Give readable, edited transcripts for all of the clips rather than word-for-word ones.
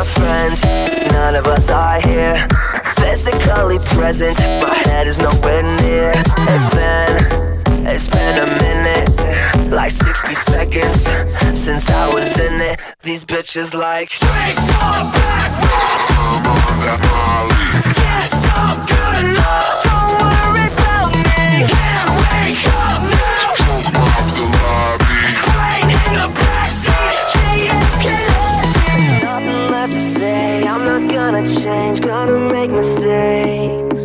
my friends, none of us are here. Physically present, my head is nowhere near. It's been a minute, like 60 seconds since I was in it. These bitches like Trace on back roads. I'm on that Molly. Get some good love. Don't worry about me. Can't wake up now. Choke off the lobby. Brain in the backseat. JFK. There's nothing left to say. I'm not gonna change. Gonna make mistakes.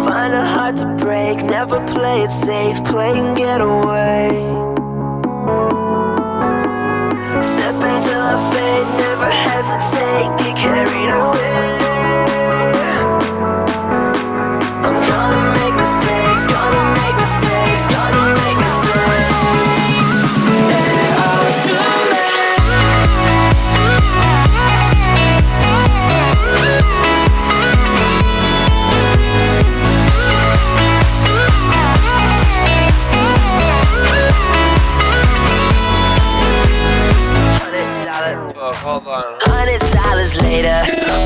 Find it hard to break, never play it safe, play and get away. Step until I fade, never hesitate, get carried away. I'm gonna make mistakes, gonna make mistakes, gonna make mistakes. Yeah, I was too late. Hold on. $100 later,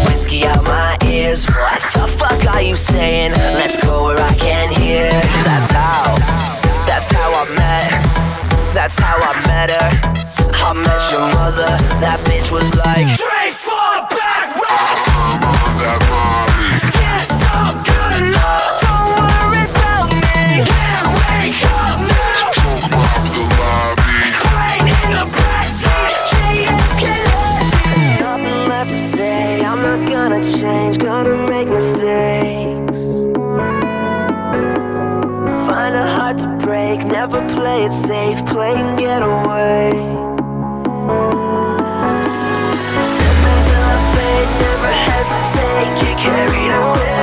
whiskey out my ears. What the fuck are you saying? Let's go where I can't hear. That's how I met her. I met your mother, that bitch was like Trace for back roads. I'm on that Molly. Get some good love. Don't worry about me. Can't wake up now. Choke off the lobby. Brain in the backseat. JFK. There's nothing left to say. I'm not gonna change. Gonna make mistakes. Find it hard to break. Never play it safe. Play and get away. Step until I fade. Never hesitate. Get carried away.